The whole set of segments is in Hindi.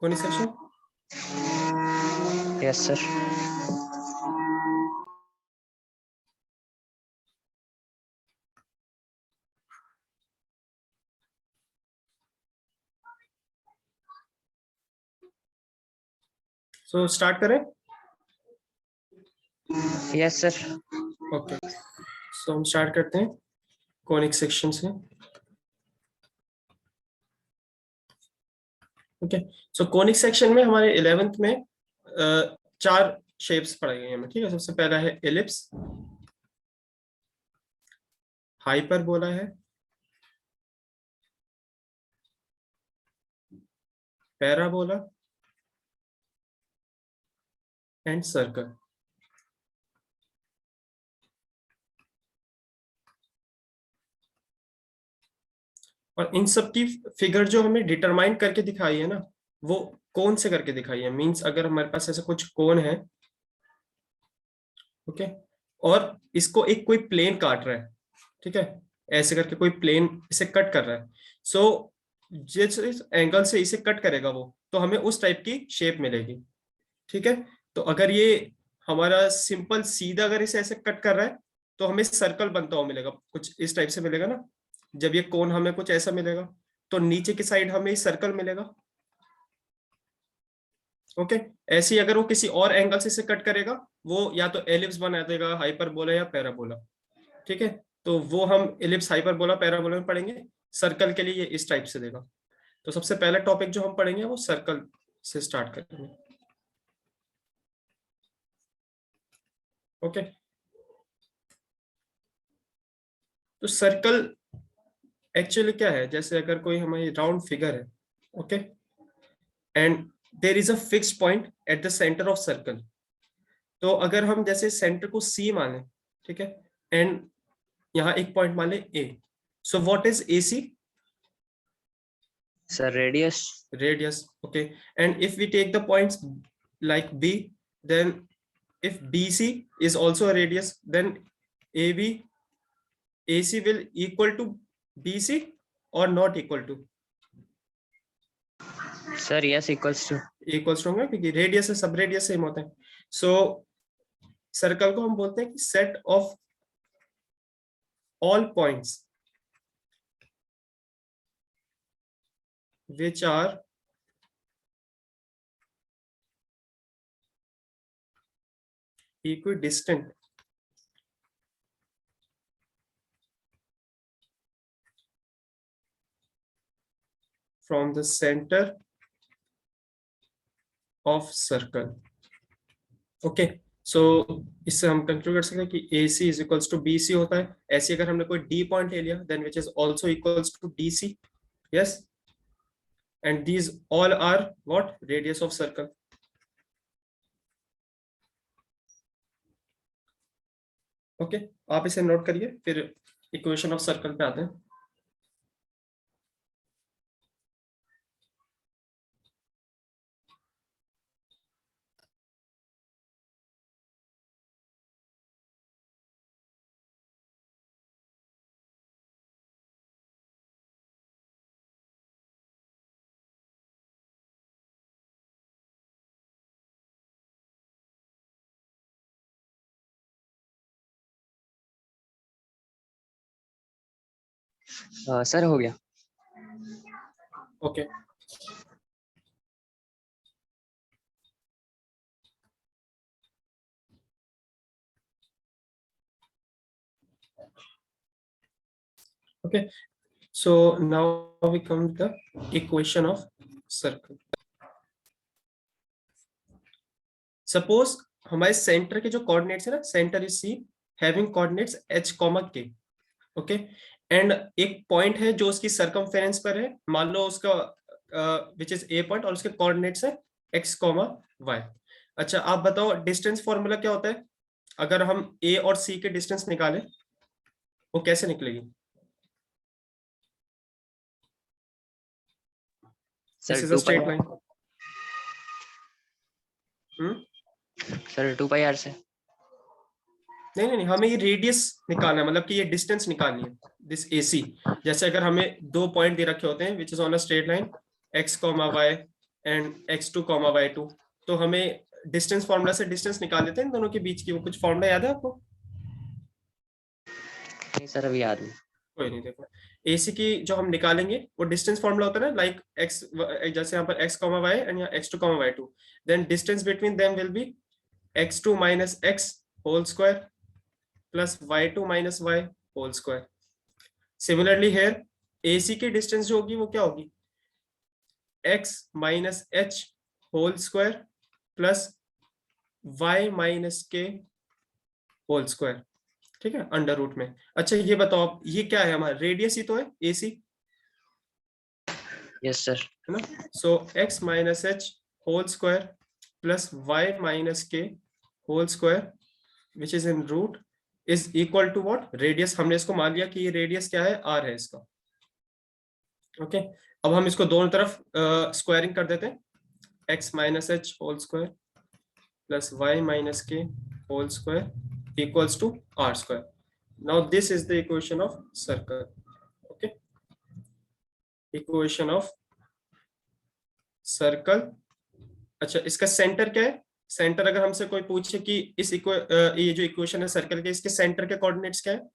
Conic section? Yes sir. So start करें? Yes sir. ओके, सो हम स्टार्ट करते हैं कोनिक सेक्शन से। ओके, सो कोनिक सेक्शन में हमारे 11th में 4 शेप्स पढ़ाई गई हमें। ठीक है, सबसे पहला है एलिप्स, हाइपरबोला है, पैराबोला एंड सर्कल। और इन सब की फिगर जो हमें डिटरमाइन करके दिखाई है ना, वो कोन से करके दिखाई है। मींस अगर हमारे पास ऐसा कुछ कोन है, ओके, और इसको एक कोई प्लेन काट रहा है, ठीक है, ऐसे करके कोई प्लेन इसे कट कर रहा है। सो जिस एंगल से इसे कट करेगा वो, तो हमें उस टाइप की शेप मिलेगी। ठीक है, तो अगर ये हमारा सिंपल सीधा अगर इसे ऐसे कट कर रहा है, तो हमें सर्कल बनता हुआ मिलेगा, कुछ इस टाइप से मिलेगा ना। जब ये कोन हमें कुछ ऐसा मिलेगा, तो नीचे की साइड हमें सर्कल मिलेगा। ओके, ऐसे ही अगर वो किसी और एंगल से इसे कट करेगा, वो या तो एलिप्स बना देगा, हाइपरबोला या पैराबोला। ठीक है, तो वो हम एलिप्स, हाइपरबोला, पैराबोला में पढ़ेंगे। सर्कल के लिए ये इस टाइप से देगा। तो सबसे पहला टॉपिक जो हम पढ़ेंगे वो सर्कल से स्टार्ट करेंगे। ओके, तो सर्कल एक्चुअली क्या है? जैसे अगर कोई हमारी राउंड फिगर है, okay, and there is a fixed point at the centre of circle. तो अगर हम जैसे सेंटर को सी माने, ठीक है, एंड यहाँ एक पॉइंट मान ले A, so what is A C? Sir radius. Radius, okay. And if we take the points like B, then if BC is also a radius, then AB, AC will equal to BC or not equal to? Sir yes equals to. Equals to होगा, क्योंकि रेडियस से सब रेडियस सेम होते हैं। सो सर्कल को हम बोलते हैं कि set of all points which are equidistant from the center of circle. Okay, so इससे हम कंक्लूड कर सकते हैं कि AC is equals to BC होता है। ऐसे अगर हमने कोई D पॉइंट ले लिया, then which is also equals to DC, yes, and these all are what? Radius of circle. Okay, आप इसे नोट करिए, फिर इक्वेशन ऑफ सर्कल पे आते हैं। सर हो गया। Okay, okay, so now we come to the equation of circle. Suppose हमारे सेंटर के जो कोऑर्डिनेट्स है ना, centre is C having coordinates h, k, okay, and एक पॉइंट है जो उसकी सरकमफेरेंस पर है, मान लो उसका विच इज ए पॉइंट, और उसके कोऑर्डिनेट्स है x, y। अच्छा, आप बताओ डिस्टेंस फॉर्मूला क्या होता है? अगर हम a और c के डिस्टेंस निकालें, वो कैसे निकलेगी? This is a straight line. Sir 2 pi r से। नहीं नहीं नहीं, हमें ये रेडियस निकालना है, मतलब कि ये डिस्टेंस निकालनी है, दिस AC। जैसे अगर हमें 2 पॉइंट दे रखे होते हैं which is on a straight line, x, y and x2 comma y2। तो हमें डिस्टेंस फॉर्मूला से डिस्टेंस निकाल लेते हैं इन दोनों के बीच की। वो कुछ फॉर्मूला याद है आपको? नहीं सर अभी याद नहीं। कोई नहीं, देखो AC की जो हम निकालेंगे वो डिस्टेंस फॉर्मूला होता है ना, लाइक x, जैसे यहाँ पर x कॉमा y एंड यहाँ x2 comma y2, then distance between them will be x2 minus x whole square plus y2 minus y whole square. Similarly here AC की डिस्टेंस जो होगी वो क्या होगी? x minus h whole square plus y minus k whole square, ठीक है, अंडर रूट में। अच्छा ये बताओ आप, ये क्या है? हमारा रेडियस ही तो है AC, यस सर। है ना? So x minus h whole square plus y minus k whole square which is in root is equal to what? Radius. हमने इसको मान लिया कि ये रेडियस क्या है? r है इसका। ओके, अब हम इसको दोनों तरफ स्क्वायरिंग कर देते हैं। x minus h whole square plus y minus k whole square equals to r square. Now this is the equation of circle. Okay, equation of circle. अच्छा, इसका सेंटर क्या है? सेंटर अगर हमसे कोई पूछे कि ये जो इक्वेशन है सर्कल के, इसके सेंटर के कोऑर्डिनेट्स क्या है?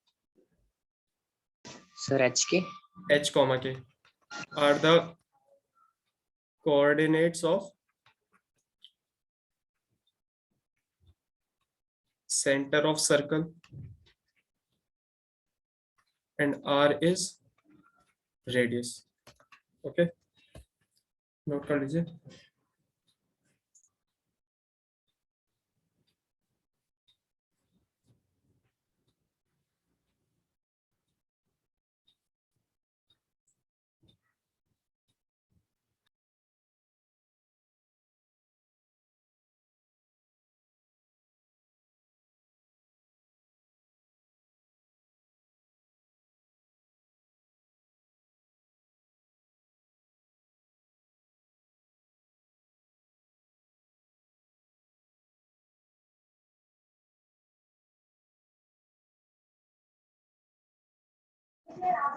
Sir h k. h comma k are the coordinates of centre of circle and r is radius. Okay, note कर लीजिए।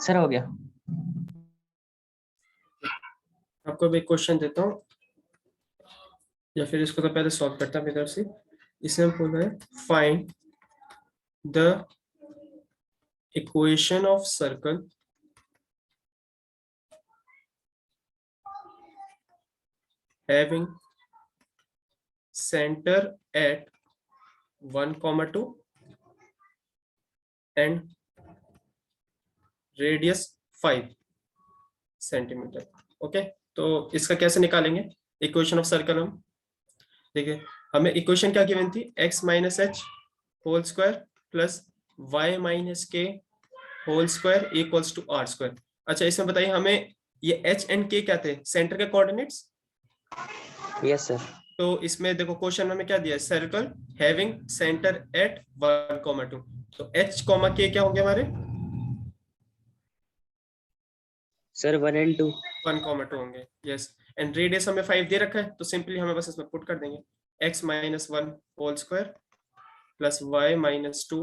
सर हो गया। आपको भी एक क्वेश्चन देता हूँ, या फिर इसको तो पहले सॉल्व करता हूँ मेरी तरफ से। इसमें बोला है find the equation of circle having center at 1, 2 and radius 5 centimetre. Okay, तो इसका कैसे निकालेंगे इक्वेशन ऑफ सर्कल? हम देखिए, हमें इक्वेशन क्या गिवन थी? x minus H whole square plus Y minus के whole square equals to R square. अच्छा, इसमें बताइए हमें ये h एंड k क्या थे? सेंटर के कोऑर्डिनेट्स। Yes sir. तो इसमें देखो क्वेश्चन में हमें क्या दिया है? Circle having centre at 1, 2। तो h कॉमा k क्या होंगे हमारे? Sir 1 and 2। 1, 2 होंगे, यस। एंड रेडियस हमें 5 दे रखा है, तो सिंपली हमें बस इसमें पुट कर देंगे x minus 1 whole square plus Y minus 2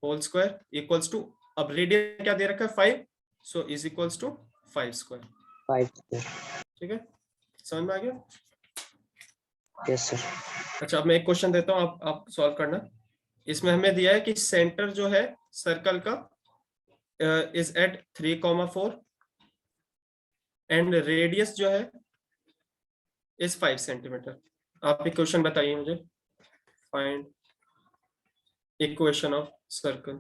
whole square equals to, अब रेडियस क्या दे रखा है? 5, so is equals to 5 square. 5 sir. ठीक है, समझ में आ गया? Yes sir. अच्छा, अब मैं एक क्वेश्चन देता हूँ, आप सॉल्व करना। इसमें हमें दिया है कि सेंटर जो है सर्कल का इज एट 3, 4 एंड रेडियस जो है इज 5 सेंटीमीटर। आप एक क्वेश्चन बताइए मुझे। Find equation of circle.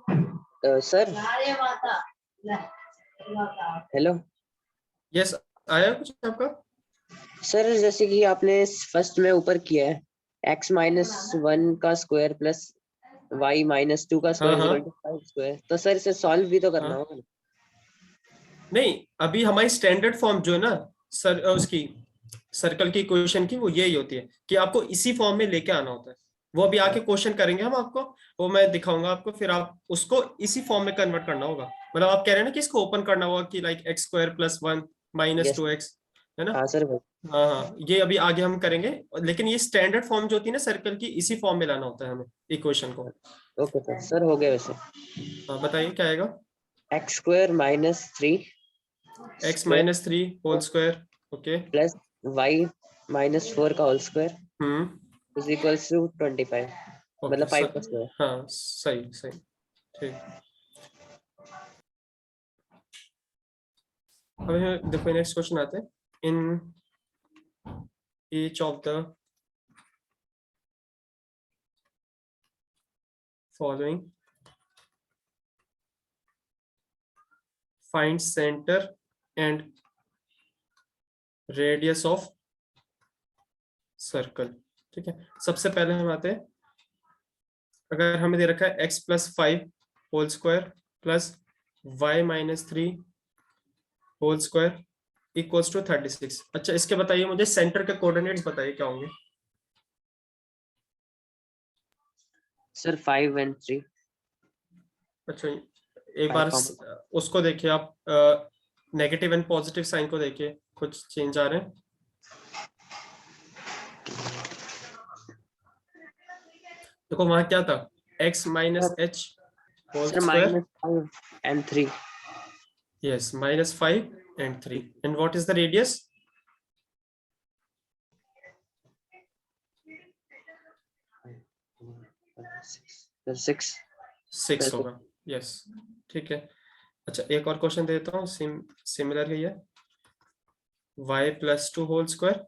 Sir hello yes, आया कुछ आपका? सर, जैसे कि आपने फर्स्ट में ऊपर किया है x-1 का स्क्वायर प्लस y-2 का हाँ स्क्वायर इज हाँ इक्वल टू 5 स्क्वायर, तो सर इसे सॉल्व भी तो करना हाँ। होगा। नहीं, अभी हमारी स्टैंडर्ड फॉर्म जो है ना सर, उसकी सर्कल की इक्वेशन की, वो यही होती है कि आपको इसी फॉर्म में लेके आना होता है। वो अभी आके क्वेश्चन करेंगे हम आपको, वो मैं दिखाऊंगा आपको, फिर आप उसको इसी फॉर्म में कन्वर्ट करना होगा। मतलब आप कह रहे हैं ना कि इसको ओपन करना होगा कि like x² + 1 minus yes. 2x, है ना? हाँ सर भाई। हाँ हाँ, ये अभी आगे हम करेंगे। लेकिन ये स्टैंडर्ड फॉर्म जो होती है ना सर्कल की, इसी फॉर्म में लाना होता है हमें इक्वेशन को। ओके सर, सर हो गया वैसे। हाँ, बताइए क्या आएगा? x² - 3 square x-3 whole square. Okay. Plus y-4 का whole square hmm. Is equals to 25, okay मतलब 5 का स्क्वायर। हाँ, सही सही। ठीक। अब देखो नेक्स्ट क्वेश्चन आते हैं। इन each of the following, find center and radius of circle। ठीक है, सबसे पहले हम आते हैं, अगर हमें दे रखा है x+5 whole square plus y-3 whole square equals to 36। अच्छा, इसके बताइए मुझे सेंटर के कोऑर्डिनेट्स बताइए क्या होंगे? सर 5 और 3। अच्छा, एक 5 बार कॉमन। उसको देखिए आप, नेगेटिव एंड पॉजिटिव साइन को देखिए, कुछ चेंज आ रहे हैं? देखो वहां क्या था, x-h होल सर स्क्वायर। -5 और 3। Yes, -5 and 3. And what is the radius? 6। 6 होगा। Yes, ठीक है। अच्छा, एक और क्वेश्चन देता हूँ, सिमिलर ही है। y+2 whole square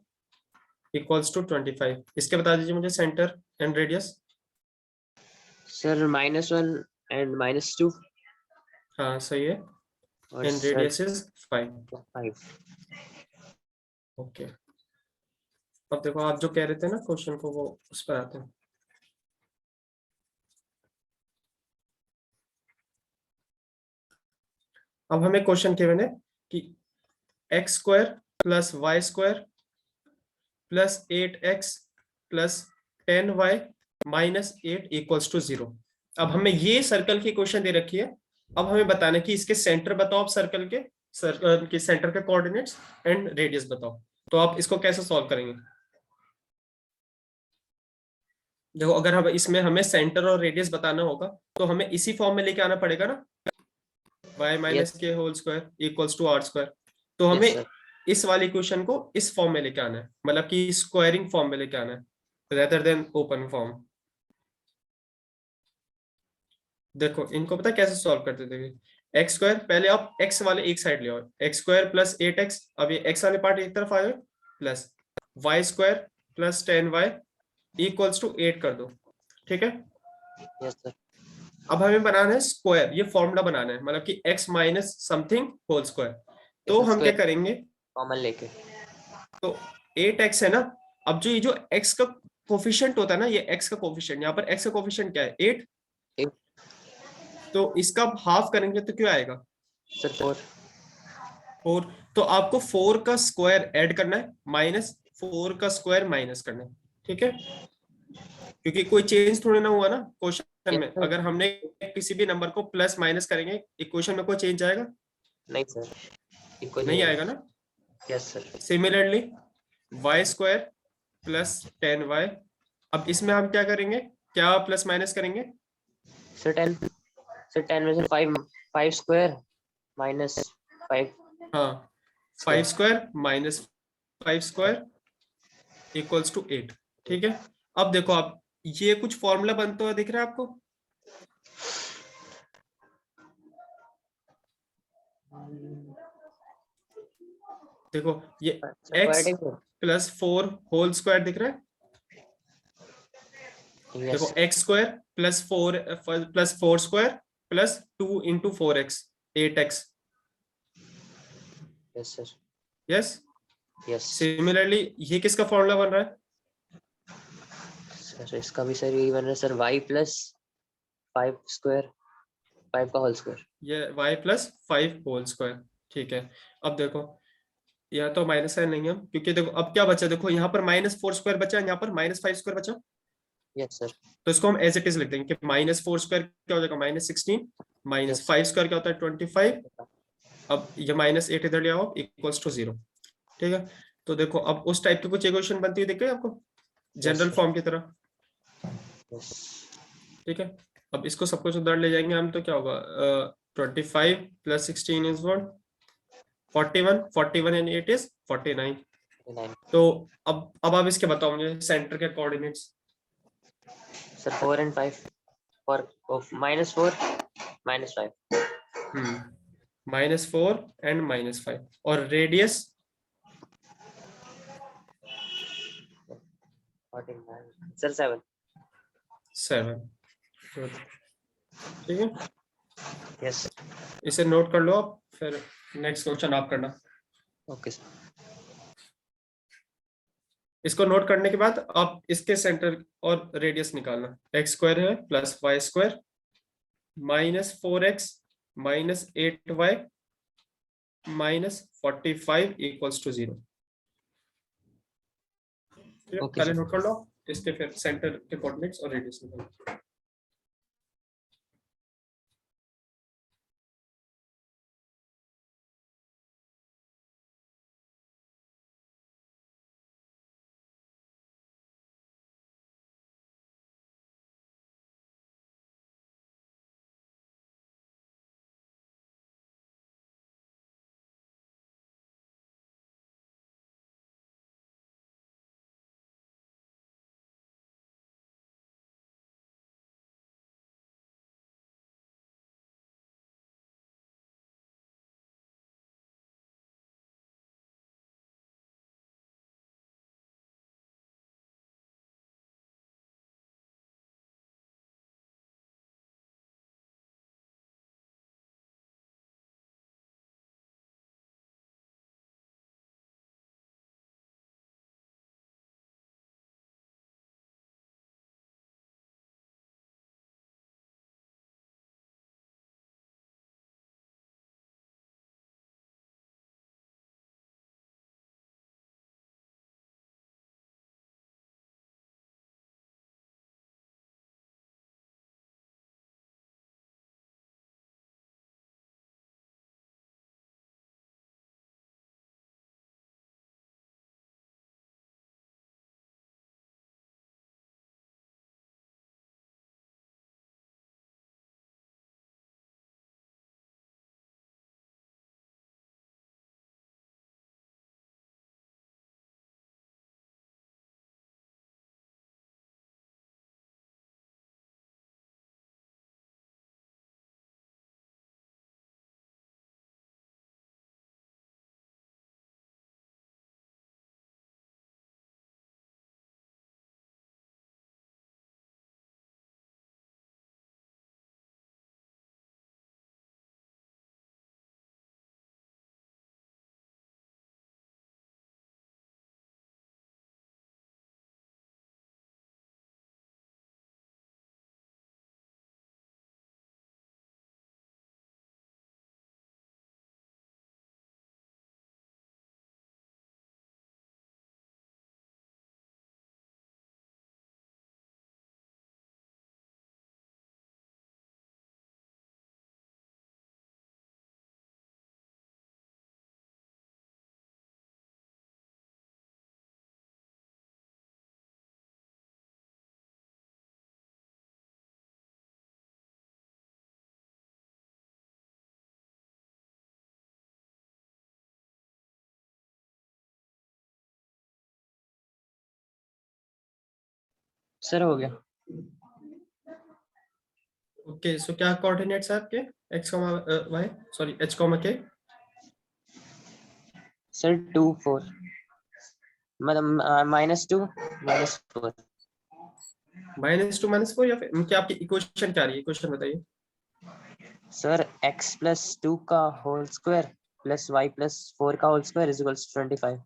equals to 25। इसके बता दीजिए मुझे सेंटर एंड रेडियस। सर -1 और -2 हाँ सही है। और and sir radius is 5। 5। Okay, अब देखो आप जो कह रहे थे ना क्वेश्चन को, वो उस पर आते हैं। अब हमें क्वेश्चन गिवन है कि x² + y² + 8x + 10y - 8 equals to 0। अब हमें ये सर्कल की क्वेश्चन दे रखी है। अब हमें बताना है कि इसके सेंटर बताओ, आप सर्कल के सेंटर के कोऑर्डिनेट्स एंड रेडियस बताओ। तो आप इसको कैसे सॉल्व करेंगे? देखो, अगर हम इसमें हमें सेंटर और रेडियस बताना होगा तो हमें इसी फॉर्म में लेके आना पड़ेगा ना, y-k² इक्वल्स टू r²। तो यस हमें सर। इस वाली क्वेश्चन को इस फॉर्म में लेके आना है, मतलब कि स्क्वायरिंग फॉर्म में लेके आना है रेदर देन ओपन फॉर्म। देखो इनको पता है कैसे सॉल्व करते थे? x², पहले आप x वाले एक साइड ले आओ, x² + 8x। अब ये x वाले पार्ट एक तरफ आए, plus y² + 10y equals to 8 कर दो। ठीक है, यस सर। अब हमें बनाना है स्क्वायर, ये फॉर्मूला बनाना है, मतलब कि x minus something whole square. तो यस हम क्या स्क्वायर करेंगे, कॉमन लेके। तो 8x है ना। अब जो ये जो x का कोफिशिएंट होता है ना, ये x का कोफिशिएंट, यहाँ पर x का कोफिशिएंट क्या है, 8। 8। तो इसका हाफ करेंगे तो क्या आएगा, सर 4। 4। तो आपको 4 का स्क्वायर ऐड करना है, -4 का स्क्वायर माइनस करना है। ठीक है, क्योंकि कोई चेंज थोड़ी ना हुआ ना क्वेश्चन यस में। सर। अगर हमने किसी भी नंबर को प्लस माइनस करेंगे, इक्वेशन में कोई चेंज आएगा? नहीं सर, इक्वल ही नहीं रहेगा। आएगा ना। Yes sir. Similarly y² + 10y। अब इसमें हम क्या करेंगे, क्या प्लस माइनस करेंगे? सर 10। सर 10 में से 5, 5 स्क्वायर माइनस 5 हाँ, स्क्वायर। 5² - 5² equals to 8। ठीक है, अब देखो आप, ये कुछ फॉर्मूला बनता हुआ दिख रहा है आपको? देखो ये सर x क्वाड्रेटिक है। + 4 होल स्क्वायर दिख रहा है। यस देखो sir. x² + 4 + 4² plus 2 into 4x 8x। Yes sir. Yes. Yes similarly ये किसका फॉर्मूला बन रहा है? सर, इसका भी सर यही बन रहा है सर, y प्लस 5 स्क्वायर, 5 का होल स्क्वायर। ये y प्लस 5 होल स्क्वायर। ठीक है, अब देखो यह तो माइनस है नहीं हम, क्योंकि देखो अब क्या बचा, देखो यहाँ पर -4 स्क्वायर बचा, यहाँ पर -5 स्क्वायर बचा। Yes sir. तो इसको हम एज इट इज लिख देंगे कि -4 स्क्वायर क्या हो जाएगा, -16, -5 स्क्वायर क्या होता है 25। अब ये -8 इधर ले आओ, इक्वल्स टू 0। ठीक है, तो देखो अब उस टाइप की कुछ इक्वेशन बनती हुई दिख गई आपको, जनरल फॉर्म की तरह। ठीक है, अब इसको सब कुछ उधर ले जाएंगे हम, तो क्या होगा, 25 plus 16 is what, 41, 41 and 8 is 49। तो अब आप इसके बताओ मुझे सेंटर के coordinates. Sir 4 and 5 for -4 -5। -4 and -5, और रेडियस सर 7। 7। ठीक है, यस। इसे नोट कर लो आप, फिर नेक्स्ट क्वेश्चन आप करना। Okay sir. इसको नोट करने के बाद आप इसके सेंटर और रेडियस निकालना। x स्क्वायर है plus y square -4x -8y -45 equals to 0। Okay पहले सर। नोट कर लो, इसके फिर सेंटर के कोऑर्डिनेट्स और रेडियस निकालो। सर हो गया। ओके, सो क्या कोऑर्डिनेट्स है आपके, x, y, sorry h, k? Sir 2 4, मतलब -2 -4। -2 -4, या फिर क्या आपकी इक्वेशन क्या रही है, इक्वेशन बताइए। सर x+2 का होल स्क्वायर प्लस y+4 का whole square is equals to 25।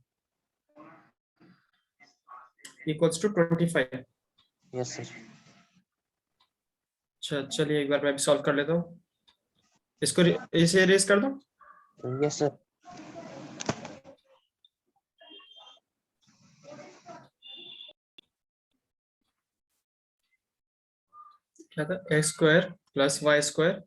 Equals to 25। Yes sir. अच्छा चलिए एक बार मैं भी सॉल्व कर लेता हूँ। इसको इसे रेस कर दो। Yes sir. क्या था, x square plus y square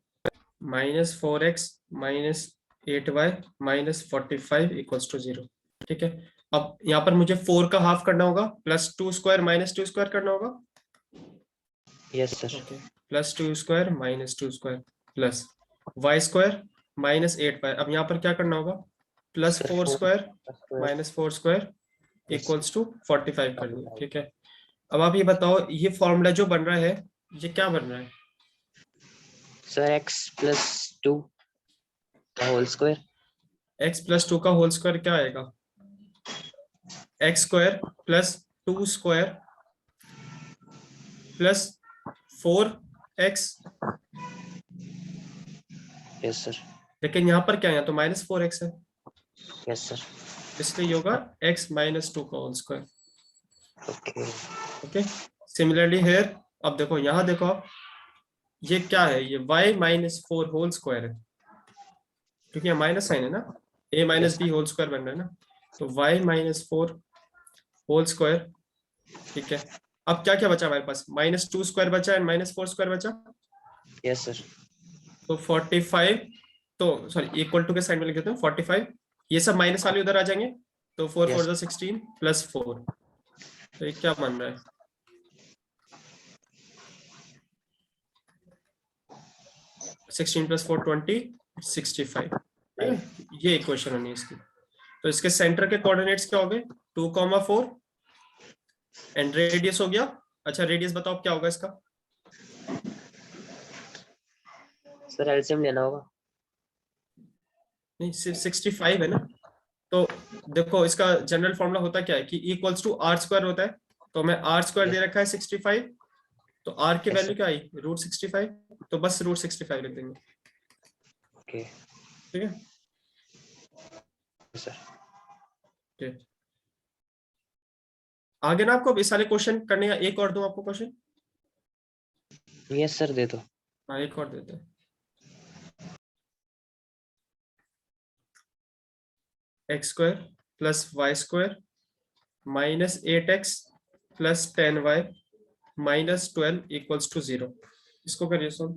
-4x -8y -45 equals to 0। ठीक है, अब यहाँ पर मुझे 4 का हाफ करना होगा, +2 स्क्वायर -2 स्क्वायर करना होगा। Yes sir. Okay, +2 square -2 square plus y square -8y। अब यहाँ पर क्या करना होगा, sir +4 4 square square. -4 square yes. Equals to 45 कर दिया। ठीक है, अब आप ये बताओ, ये फॉर्मूला जो बन रहा है ये क्या बन रहा है? सर x+2 का होल स्क्वायर। x+2 का होल स्क्वायर क्या आएगा, x square +2 square +4x। Yes sir. लेकिन यहाँ पर क्या है, यहाँ तो -4x है, यस सर। इसलिए ये होगा x-2 का whole square. Okay. Okay, similarly here, अब देखो यहाँ देखो आप, ये क्या है, ये y-4 होल स्क्वायर है, क्योंकि यहाँ माइनस साइन है ना, a yes. Minus b whole square बन रहा है ना, तो y-4 होल स्क्वायर। ठीक है, अब क्या क्या बचा हमारे पास, -2 स्क्वायर बचा एंड -4 स्क्वायर बचा, यस सर। तो 45, तो सॉरी इक्वल टू के साइड में लिख देते हैं 45, ये सब माइनस वाले उधर आ जाएंगे, तो 4 यस। 4 16 +4, तो ये क्या बन रहा है, 16 + 4 20 65। ठीक है, ये इक्वेशन होनी है इसकी। तो इसके सेंटर के कोऑर्डिनेट्स क्या हो गए, 2,4 एंड रेडियस हो गया। अच्छा रेडियस बताओ क्या होगा इसका, सर एलसीएम लेना होगा। नहीं सिर्फ 65 है ना, तो देखो इसका जनरल फॉर्मूला होता क्या है कि इक्वल्स टू आर स्क्वायर होता है, तो मैं आर स्क्वायर दे यस। रखा है 65, तो आर की यस वैल्यू सर। क्या आई, √65, तो बस √65 लिख देंगे। ओके। ठीक है, सर। ठीक, आगे ना आपको अब इस सारे क्वेश्चन करने का, एक और दूं आपको क्वेश्चन। यस सर दे दो। हाँ एक और देते हैं, x square +y² -8x +10y -12 equals to 0। इसको करिए सॉल्व।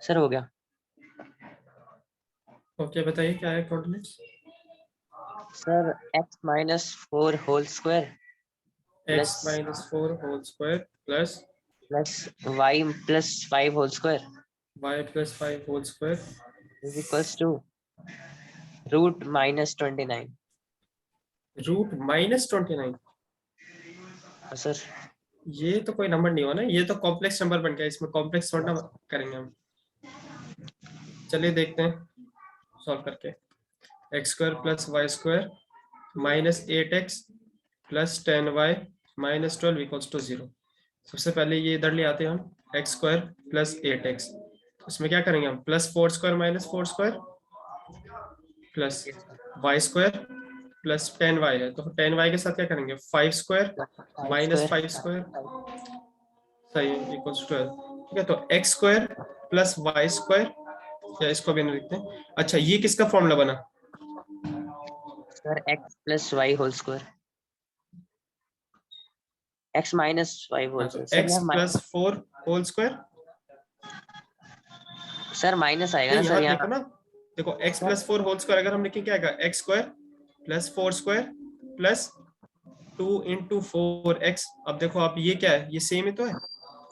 सर हो गया। ओके बताइए क्या है coordinates. Sir x minus 4 whole square x plus minus 4 whole square plus plus y plus 5 whole square y plus 5 whole square is equals to root minus 29। Root minus 29। Sir ये तो कोई नंबर नहीं हुआ ना, ये तो कॉम्प्लेक्स नंबर बन गया, इसमें कॉम्प्लेक्स थोड़ा ना करेंगे हम। चलिए देखते हैं सॉल्व करके। X square plus y square minus 8x plus 10y minus 12 equals to 0। सबसे पहले ये इधर ले आते हैं हम, एक्स स्क्वायर प्लस 8x, इसमें क्या करेंगे हम, plus 4 square minus 4 square plus y square plus 10y है, तो 10y के साथ क्या करेंगे, 5 स्क्वायर 5 माइनस स्क्वायर 5 स्क्वायर, सही है, इक्वल्स टू 12। ठीक है, तो x square plus y square, या इसको भी नहीं लिखते हैं। अच्छा ये किसका फॉर्मूला बना, sir x plus y whole square x minus 5 whole हाँ तो स्क्वायर सर एक्स यहाँ plus 4 whole square, sir minus आएगा नहीं ना सर यहाँ देखो यहाँ। ना, देखो x sir plus 4 whole square अगर हम लिखें क्या आएगा, x square plus 4 square plus 2 into 4x। अब देखो आप ये क्या है, ये सेम ही तो है।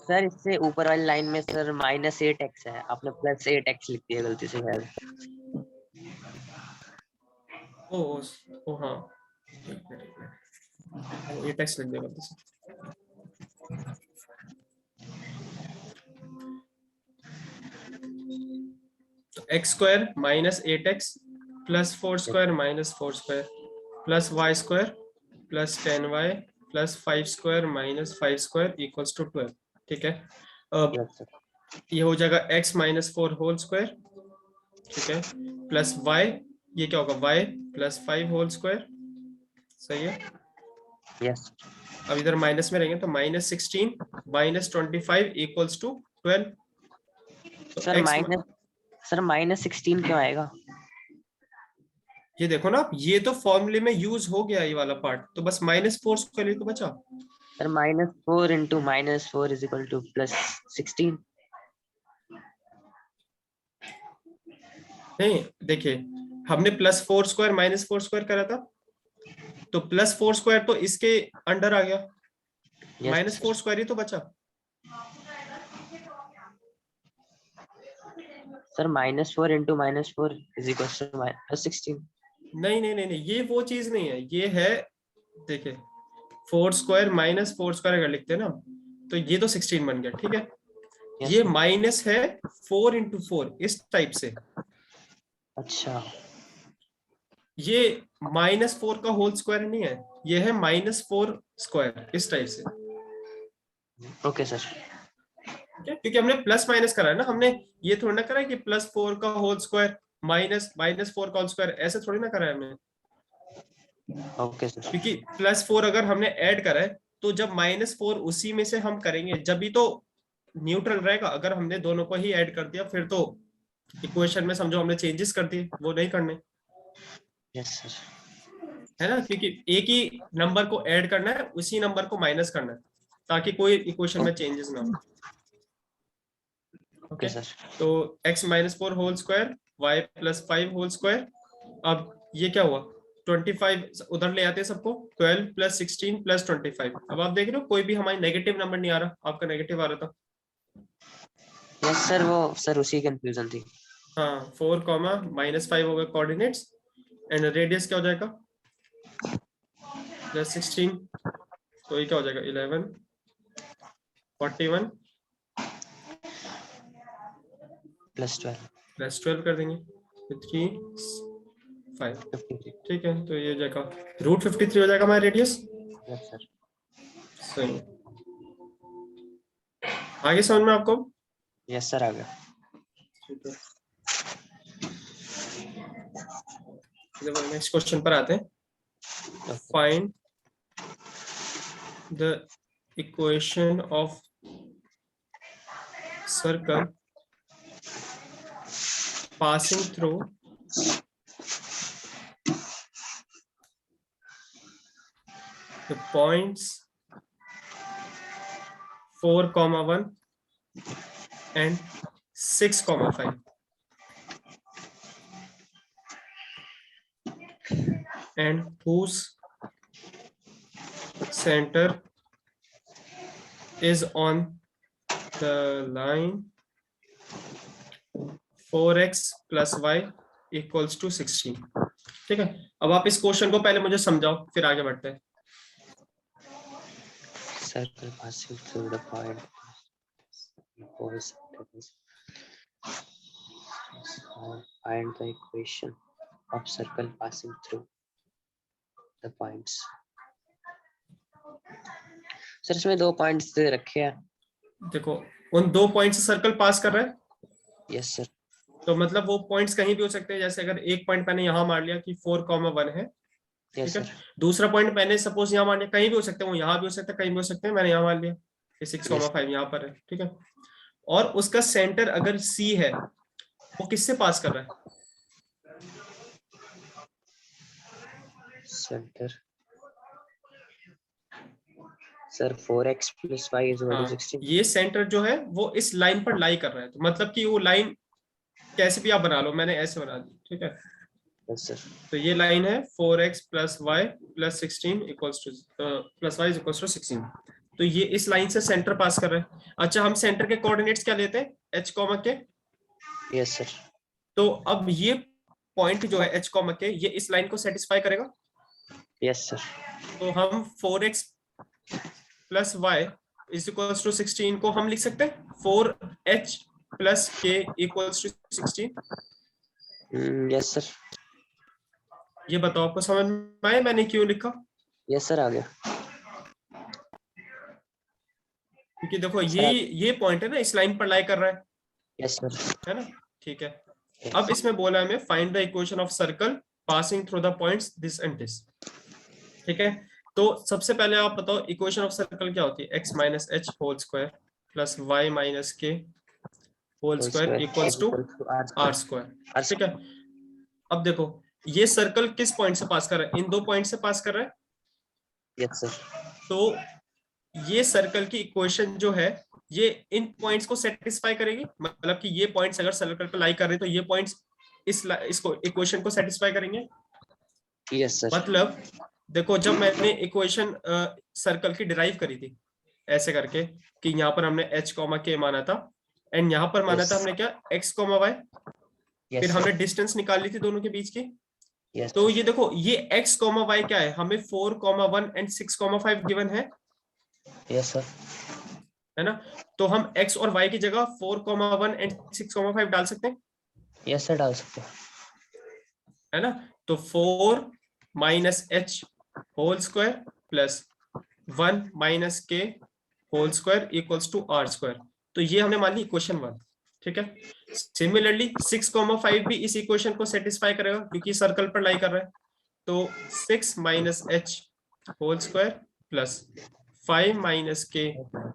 सर इससे ऊपर वाली लाइन में सर माइनस 8x है, आपने प्लस 8x लिख दिया गलती से शायद। ओ ओ हाँ, ठीक है, वो ये टेक्स्ट लिख देगा गलती से। तो x square minus 8x plus 4 square minus 4 square plus y square plus 10y plus 5 square minus 5 square equals to 12। ठीक है, अब यस सर। ये हो जाएगा x माइनस 4 होल स्क्वायर, ठीक है, प्लस y, ये क्या होगा y प्लस 5 होल स्क्वायर, सही है। यस अब इधर माइनस में रहेंगे तो माइनस 16 माइनस 25 इक्वल्स टू 12। तो सर x, माइनस 16 क्यों आएगा? ये देखो ना, ये तो फॉर्मूले में यूज हो गया ये वाला पार्ट, तो बस माइनस 4 स्क्वायर ही तो बचा। Sir -4 into -4 is equal to +16। नहीं देखिए, हमने प्लस 4 स्क्वायर माइनस 4 स्क्वायर करा था, तो प्लस 4 स्क्वायर तो इसके अंडर आ गया, यस माइनस 4 स्क्वायर ही तो बचा। Sir -4 into -4 is equal to +16। नहीं नहीं नहीं नहीं, ये वो चीज नहीं है, ये है, देखिए 4 स्क्वायर माइनस 4 स्क्वायर अगर लिखते हैं ना, तो ये तो 16 बन गया, ठीक है। यस ये सर। माइनस है 4 इंटू 4 इस टाइप से, अच्छा ये -4 का होल स्क्वायर नहीं है, ये है -4 स्क्वायर इस टाइप से। Okay sir. ठीक है, क्योंकि हमने प्लस माइनस करा है ना, हमने ये थोड़ी ना करा है कि +4 का होल स्क्वायर -4 का होल स्क्वायर, ऐसे थोड़ी ना करा है हमने। Okay sir. क्योंकि +4 अगर हमने ऐड करा है, तो जब -4 उसी में से हम करेंगे जब भी तो न्यूट्रल रहेगा, अगर हमने दोनों को ही ऐड कर दिया फिर तो इक्वेशन में समझो हमने चेंजेस कर दिए, वो नहीं करने, यस सर। है ना, क्योंकि एक ही नंबर को ऐड करना है, उसी नंबर को माइनस करना है, ताकि कोई इक्वेशन में चेंजेस ना हो। Okay okay, sir. तो x -4 whole square y plus 5 whole square, अब ये क्या हुआ, 25 उधर ले आते हैं सबको, 12 प्लस 16 प्लस 25। अब आप देख रहे हो कोई भी हमारी नेगेटिव नंबर नहीं आ रहा, आपका नेगेटिव आ रहा था। यस सर, वो सर उसी कंफ्यूजन थी। हाँ 4 कॉमा -5 होगा कोऑर्डिनेट्स, एंड रेडियस क्या हो जाएगा, +16, तो ये क्या हो जाएगा 11 41 +12 प्लस 12 कर देंगे, 3 5। 53। ठीक है, तो ये हो जाएगा √53 हो जाएगा हमारा रेडियस। Yes sir. सही, आगे समझ में आपको। यस सर आ गया। ठीक है, नेक्स्ट क्वेश्चन पर आते हैं। Find the equation of circle passing through the points 4, 1 and 6,5 and whose center is on the line 4x plus y equals to 16। ठीक है, अब आप इस क्वेश्चन को पहले मुझे समझाओ, फिर आगे बढ़ते हैं। circle passing through the point find the equation of circle passing through the points। Sir इसमें 2 पॉइंट्स दे रखे हैं। देखो उन 2 पॉइंट से सर्कल पास कर रहा है। Yes sir. तो मतलब वो पॉइंट्स कहीं भी हो सकते हैं, जैसे अगर एक पॉइंट मैंने यहाँ मार लिया कि 4,1 है, ठीक है। दूसरा पॉइंट मैंने सपोज यहाँ मान लिया, कहीं भी हो सकते हैं, वो यहाँ भी हो सकता है, कहीं भी हो सकते हैं, मैंने यहाँ मान लिया कि 6,5 यहाँ पर है, ठीक है। और उसका सेंटर अगर सी है, वो किससे पास कर रहा है? Centre sir 4x plus y is equal to 16। ये सेंटर जो है वो इस लाइन पर लाई कर रहा है, तो मतलब कि वो लाइन कैसे भी आप बना लो, मैंने ऐसे बना दी, ठीक है। Yes sir. तो ये लाइन है 4x plus y plus 16 equals to plus y is equals to 16। तो ये इस लाइन से सेंटर पास कर रहा है। अच्छा, हम सेंटर के कोऑर्डिनेट्स क्या लेते हैं? h कॉमा के। Yes sir. तो अब ये पॉइंट जो है h कॉमा के, ये इस लाइन को सेटिस्फाई करेगा। Yes sir. तो हम 4x plus y is equals to 16 को हम लिख सकते हैं 4h plus k equals to 16। Yes sir. ये बताओ आपको समझ में आया मैंने क्यों लिखा? यस सर, आ गया। क्योंकि देखो ये पॉइंट है ना, इस लाइन पर लाई कर रहा है। Yes sir. है ना, ठीक है। अब इसमें बोला है हमें find the equation of circle passing through the points this and this, ठीक है। तो सबसे पहले आप बताओ इक्वेशन ऑफ सर्कल क्या होती है? x minus H whole square plus Y minus के whole square equals to R square, ठीक है। अब देखो ये सर्कल किस पॉइंट से पास कर रहा है? इन 2 पॉइंट से पास कर रहा है। Yes sir. तो ये सर्कल की इक्वेशन जो है ये इन पॉइंट्स को सेटिस्फाई करेगी, मतलब कि ये पॉइंट्स अगर सर्कल पर लाई कर रहे हैं तो ये पॉइंट्स इसको इक्वेशन को सेटिस्फाई करेंगे। Yes sir. मतलब देखो जब मैंने इक्वेशन सर्कल की डिराइव करी थी ऐसे करके कि यहाँ पर हमने h कॉमा के माना था एंड यहाँ पर माना था हमने क्या x कॉमा y, फिर हमने डिस्टेंस निकाल ली थी दोनों के बीच की। तो ये देखो ये x कॉमा y क्या है, हमें 4,1 एंड 6,5 गिवन है। Yes sir. है ना, तो हम x और y की जगह 4,1 एंड 6,5 डाल सकते हैं। यस सर, डाल सकते हैं। है ना, तो 4 minus H whole square plus 1 minus के whole square equals to R square. तो ये हमने मान ली इक्वेशन 1, ठीक है। सिमिलरली 6,5 भी इस इक्वेशन को सेटिस्फाई करेगा क्योंकि सर्कल पर लाई कर रहा है। तो 6 minus H whole square plus 5 minus के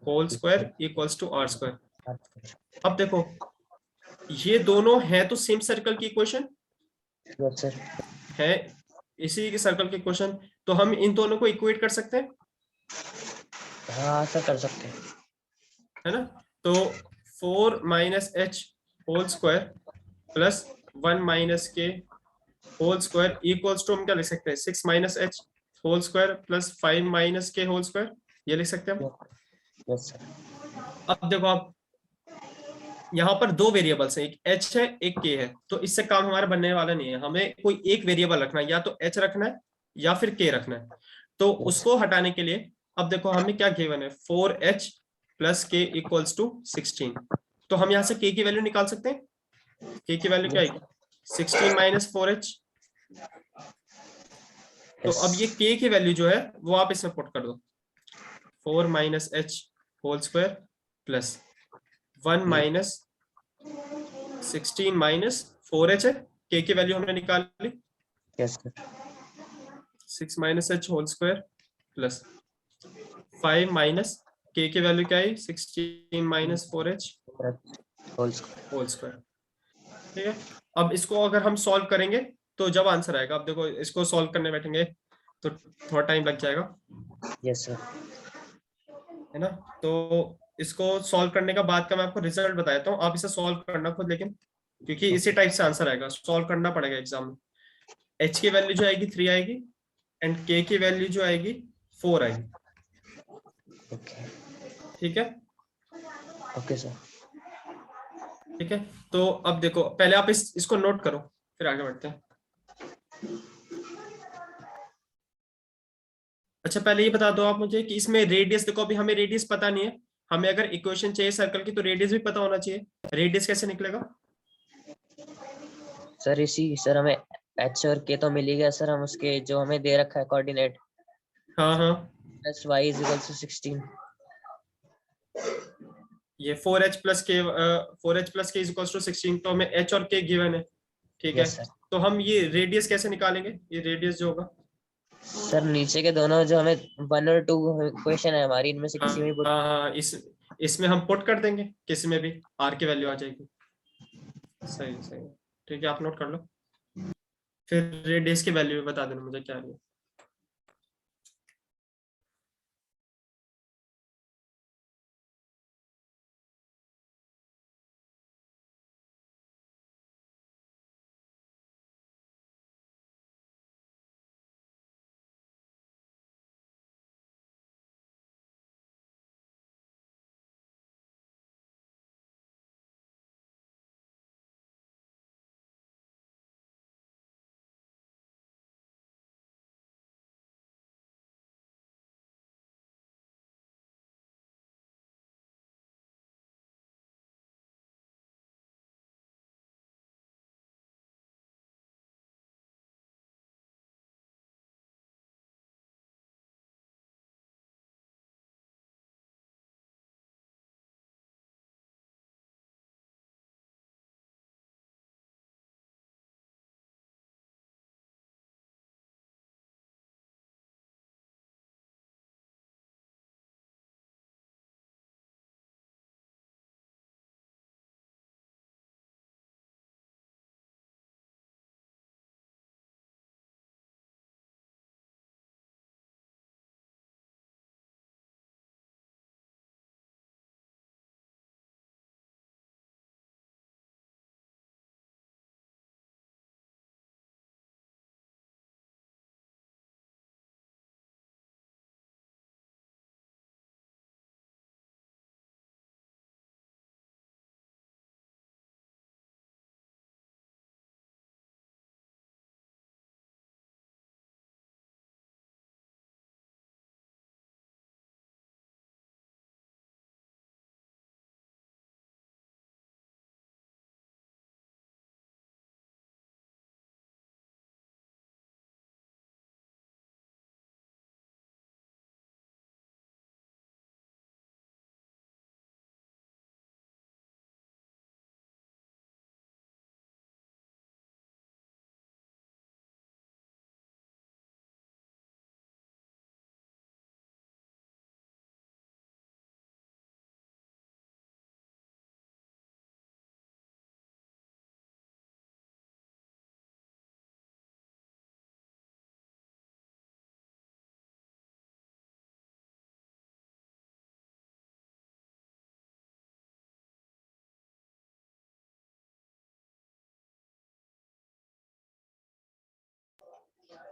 whole square equals to R square. अब देखो ये दोनों है तो सेम सर्कल की इक्वेशन है, इसी के सर्कल की इक्वेशन, तो हम इन दोनों को इक्वेट कर सकते हैं। हाँ सर, कर सकते हैं। है ना, तो 4 minus H whole square plus 1 minus के होल स्क्वायर इक्वल्स टू हम क्या लिख सकते हैं? 6 minus H whole square plus 5 minus के होल स्क्वायर, ये लिख सकते हैं हम। Yes sir. अब देखो आप यहाँ पर 2 वेरिएबल्स हैं, एक h है एक k है, तो इससे काम हमारा बनने वाला नहीं है। हमें कोई एक वेरिएबल रखना है, या तो h रखना है या फिर k रखना है। तो उसको हटाने के लिए अब देखो हमें क्या गिवन है, 4h प्लस के इक्वल्स टू 16। तो हम यहाँ से k की वैल्यू निकाल सकते हैं। k की वैल्यू क्या आएगी? 16 माइनस 4h। तो अब ये k की वैल्यू जो है वो आप इसमें पुट कर दो, 4 minus H whole square plus 1 minus 16 minus 4h है, k की वैल्यू हमने निकाल ली। Yes sir. 6 minus h whole square plus 5 minus k की वैल्यू क्या आई? 16 माइनस 4h होल स्क्वायर, ठीक है। अब इसको अगर हम सॉल्व करेंगे तो जब आंसर आएगा, अब देखो इसको सॉल्व करने बैठेंगे तो थोड़ा टाइम लग जाएगा। Yes sir. है ना, तो इसको सॉल्व करने का बाद का मैं आपको रिजल्ट बताता हूँ, आप इसे सॉल्व करना खुद, लेकिन क्योंकि इसी ओके टाइप से आंसर आएगा, सॉल्व करना पड़ेगा एग्जाम में। एच की वैल्यू जो आएगी 3 आएगी, एंड के की वैल्यू जो आएगी 4 आएगी। ओके ठीक है। Okay sir. ठीक है, तो अब देखो, पहले आप इसको नोट करो, फिर आगे बढ़ते हैं। अच्छा, पहले ये बता दो आप मुझे कि इसमें रेडियस, देखो अभी हमें रेडियस पता नहीं है, हमें अगर इक्वेशन चाहिए सर्कल की तो रेडियस भी पता होना चाहिए। रेडियस कैसे निकलेगा? सर इसी सर हमें एच और के तो मिल ही गया सर, हम उसके जो हमें दे रखा है कोऑर्डिनेट हाँ हाँ, plus y is equal to 16। ये 4h+k इज टू 16, तो हमें h और k गिवन है। ठीक है, यस सर। तो हम ये रेडियस कैसे निकालेंगे? ये रेडियस जो होगा, सर नीचे के दोनों जो हमें 1 और 2 क्वेश्चन है हमारी, इनमें से हाँ किसी में भी हाँ हाँ, इसमें हम पुट कर देंगे, किसी में भी r की वैल्यू आ जाएगी। सही सही। ठीक है, आप नोट कर लो, फिर रेडियस की वैल्यू बता देना मुझे क्या है।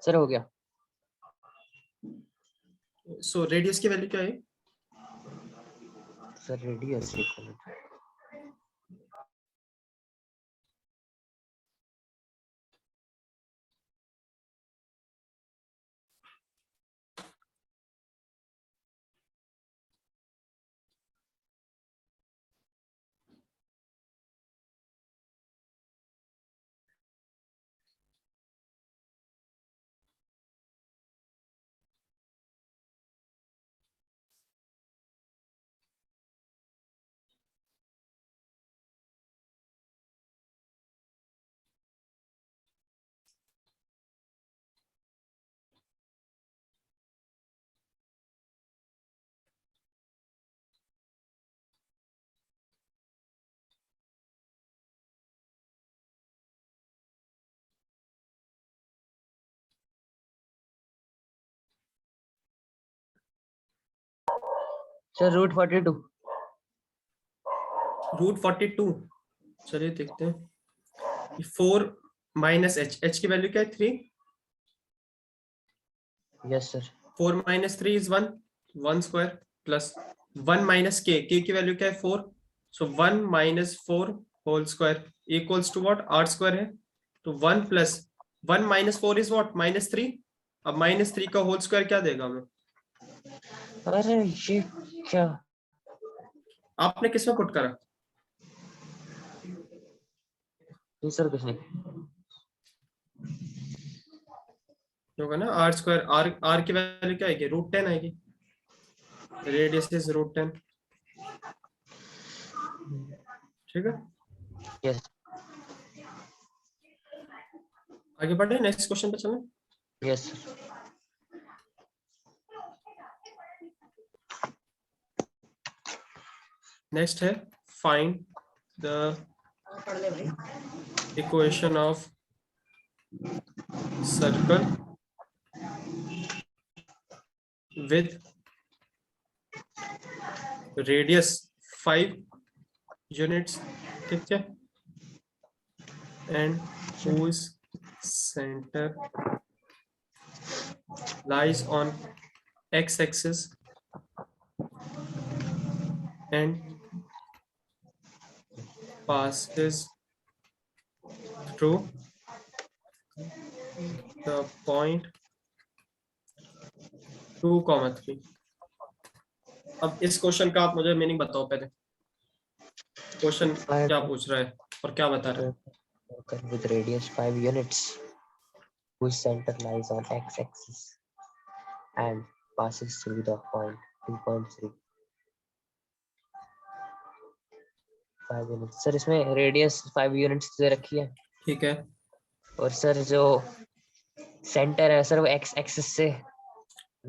सर हो गया। सो रेडियस की वैल्यू क्या है? Sir radius equal sir √42। Root 42, चलिए देखते हैं। 4 माइनस एच, एच की वैल्यू क्या है 3, yes sir 4 minus 3 is 1, 1 square plus 1 minus k की वैल्यू क्या है 4, so 1 minus 4 whole square equals to what, r square है, तो 1 प्लस 1 माइनस 4 इज व्हाट, -3। अब -3 का होल स्क्वायर क्या देगा हमें? अरे ये क्या आपने किसमें पुट करा? सर कुछ नहीं होगा ना आर स्क्वायर, आर आर की वैल्यू क्या आएगी, √10 आएगी, रेडियस इज √10, ठीक है। यस आगे बढ़े, नेक्स्ट क्वेश्चन पे चलें। यस सर नेक्स्ट है find the equation of circle with radius 5 units, ठीक है, and whose center lies on x-axis and passes through the point 2,3। अब इस क्वेश्चन का आप मुझे मीनिंग बताओ पहले, क्वेश्चन क्या पूछ रहा है और क्या बता रहा है? circle with radius 5 units whose center lies on x-axis and passes through the point 2.3 5 units sir इसमें रेडियस 5 यूनिट्स दे रखी है ठीक है, और सर जो सेंटर है सर वो एक्स एक्सिस से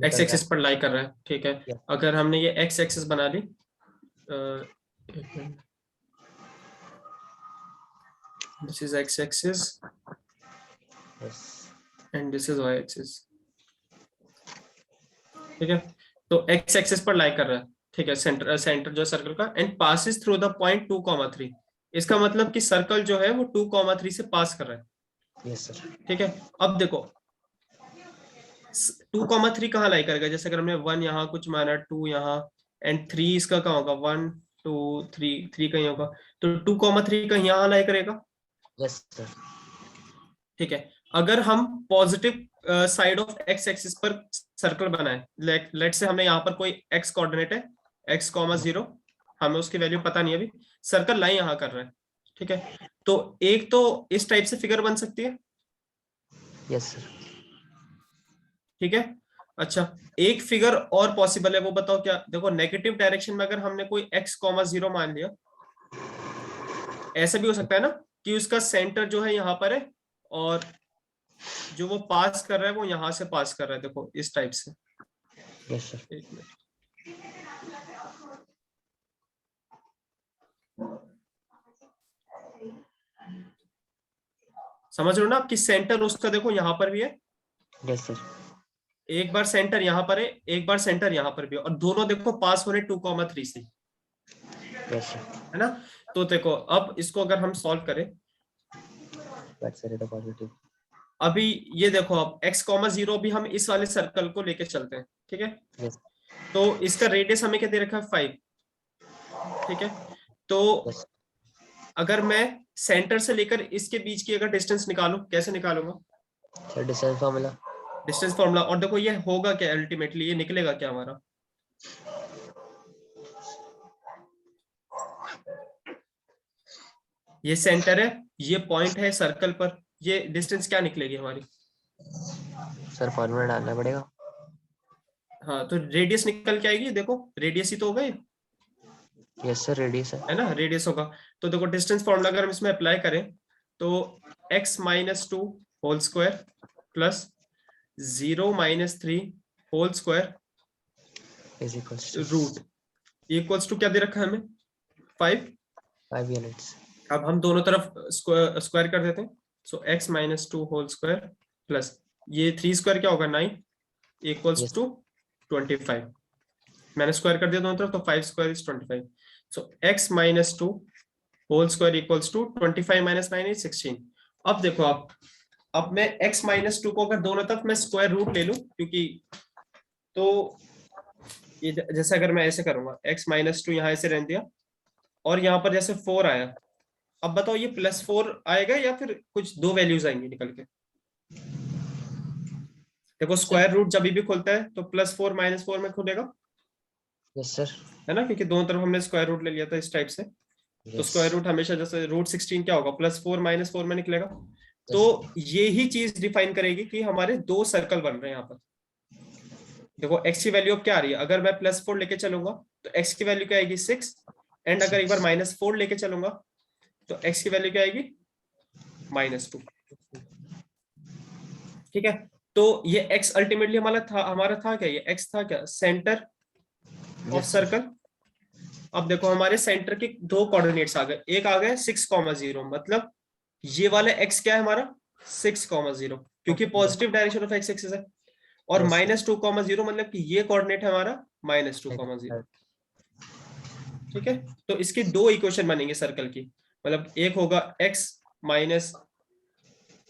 एक्स एक्सिस पर लाई कर रहा है, ठीक है। Yes. अगर हमने ये एक्स एक्सिस बना ली, this is X axis Yes. And this is Y axis, ठीक है। तो एक्स एक्सिस पर लाई कर रहा है, ठीक है, सेंटर जो सर्कल का, and passes through the point 2,3। इसका मतलब कि सर्कल जो है वो 2,3 से पास कर रहा है, Yes, sir. ठीक है। अब देखो 2,3 कहाँ लाई करेगा, जैसे अगर हमने 1 यहाँ कुछ माना, 2 यहाँ, एंड 3 इसका कहाँ होगा, 1 2 3, 3 कहीं होगा, तो 2,3 कहीं यहाँ लाई करेगा, Yes, sir. ठीक है। अगर हम positive side of x axis पर सर्कल बनाए, लेट से हमने यहाँ पर कोई एक्स कोऑर्डिनेट है x,0, हमें उसकी वैल्यू पता नहीं अभी, सर्कल लाइन यहाँ कर रहा है, ठीक है। तो एक तो इस टाइप से फिगर बन सकती है, Yes, sir. ठीक है। अच्छा, एक फिगर और पॉसिबल है, वो बताओ क्या? देखो नेगेटिव डायरेक्शन में अगर हमने कोई x,0 मान लिया, ऐसा भी हो सकता है ना कि उसका सेंटर जो है यहाँ पर है और जो वो पास कर रहा है वो यहाँ से पास कर रहा है, देखो इस टाइप से। Yes, sir. एक मिनट, समझ रहे हो ना आपकी, सेंटर उसका देखो यहाँ पर भी है, Yes, sir. एक बार सेंटर यहाँ पर है, एक बार सेंटर यहाँ पर भी है, और दोनों देखो पास हो रहे 2,3 से, Yes, sir. है ना। तो देखो अब इसको अगर हम सॉल्व करें, That's the positive. अभी ये देखो, अब x,0 भी हम इस वाले सर्कल को लेके चलते हैं, ठीक है। Yes. तो इसका रेडियस हमें क्या दे रखा है 5, ठीक है। तो Yes. अगर मैं सेंटर से लेकर इसके बीच की अगर डिस्टेंस निकालूं, कैसे निकालूंगा? Sir, distance formula. Distance formula, और देखो ये होगा क्या अल्टीमेटली, ये निकलेगा क्या हमारा, ये सेंटर है, ये पॉइंट है सर्कल पर, ये डिस्टेंस क्या निकलेगी हमारी? सर फॉर्मूला डालना पड़ेगा. हाँ, तो रेडियस निकल के आएगी, देखो रेडियस ही तो होगा ये, Yes, sir. Radius है. है ना, रेडियस होगा। तो देखो डिस्टेंस फॉर्मूला अगर हम इसमें अप्लाई करें तो x-2 whole square plus 0-3 whole square Is equals to root equals to क्या दे रखा है हमें 5। 5 units. अब हम दोनों तरफ स्क्वायर कर देते हैं, सो x-2 होल स्क्वायर प्लस ये 3 स्क्वायर क्या होगा 9 इक्वल्स Yes. टू 25। मैंने स्क्वायर कर दिया दोनों तरफ, तो 5 square is 25, so x-2 whole square equals to 25 minus 9 is 16। अब देखो आप, अब मैं x माइनस 2 को अगर दोनों तरफ मैं स्क्वायर रूट ले लूं, क्योंकि तो ये जैसे अगर मैं ऐसे करूंगा, x माइनस 2 यहाँ ऐसे रहने दिया, और यहाँ पर जैसे 4 आया, अब बताओ ये +4 आएगा या फिर कुछ दो वैल्यूज आएंगी निकल के? देखो स्क्वायर रूट जब भी खुलता है तो +4 -4 में खुलेगा, यस सर। है ना, क्योंकि दोनों तरफ हमने स्क्वायर रूट ले लिया था इस टाइप से। तो यस स्क्वायर रूट हमेशा जैसे √16 क्या होगा, +4 -4 में निकलेगा। तो यस ये ही चीज डिफाइन करेगी कि हमारे दो सर्कल बन रहे हैं यहाँ पर। देखो x की वैल्यू अब क्या आ रही है, अगर मैं +4 लेके चलूंगा तो x की वैल्यू क्या आएगी 6, एंड अगर एक बार -4 लेके चलूंगा तो x की वैल्यू क्या आएगी -2। ठीक है, तो ये x अल्टीमेटली हमारा था क्या, ये x था क्या, centre of yes sir. Circle. अब देखो हमारे सेंटर के दो कोऑर्डिनेट्स आ गए, एक आ गए 6,0, मतलब ये वाला x क्या है हमारा 6,0, क्योंकि positive direction of x axis है, और यस सर। -2,0 मतलब कि ये कोऑर्डिनेट है हमारा -2,0। ठीक है, तो इसकी दो इक्वेशन बनेंगे सर्कल की, मतलब एक होगा x minus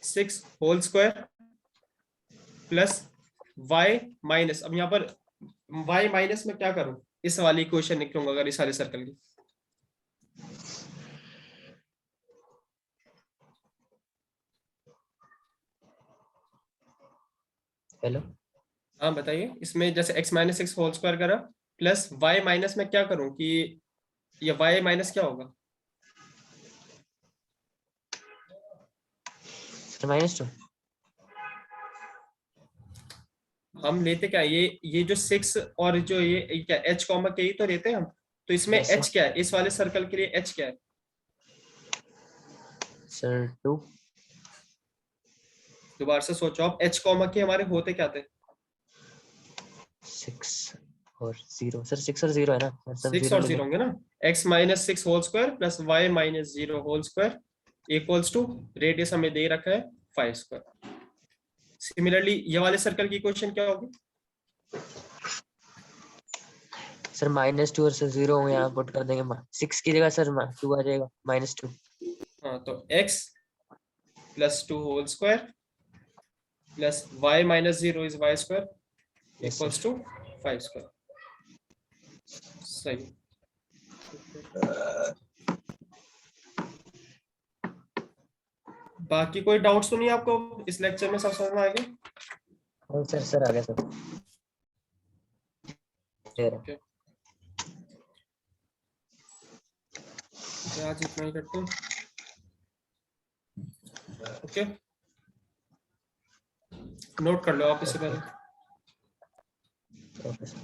6 whole square plus y minus, अब यहाँ पर y माइनस में क्या करूं, इस वाली इक्वेशन निकलूंगा अगर इस वाले सर्कल की। हेलो। हाँ बताइए, इसमें जैसे x माइनस 6 होल स्क्वायर करा प्लस y माइनस में क्या करूं कि ये y माइनस क्या होगा, सर -2। हम लेते क्या ये जो 6 और जो ये क्या h कॉमा के ही तो लेते हैं हम, तो इसमें यस h क्या है, इस वाले सर्कल के लिए h क्या है? सर 2। दोबारा से सोचो आप, h कॉमा के हमारे होते क्या थे? 6 और 0 सर। 6 और 0 है ना सर। 6 0 और ले 0 लो। होंगे ना, x minus 6 whole square plus y minus 0 whole square equals to, radius हमें दे रखा है 5 स्क्वायर। सिमिलरली ये वाले सर्कल की इक्वेशन क्या होगी? सर -2 और सर 0 यहाँ पुट कर देंगे। 6 की जगह सर 2 आ जाएगा, -2। हाँ, तो x plus 2 whole square plus y minus 0 is y square yes equals sir. To 5 square. सही। बाकी कोई डाउट्स तो नहीं आपको इस लेक्चर में, सब समझ में आ गया? हाँ सर। सर आ गया सर। ओके, आज इतना ही करते हैं। ओके, नोट कर लो आप इससे पहले। Okay sir.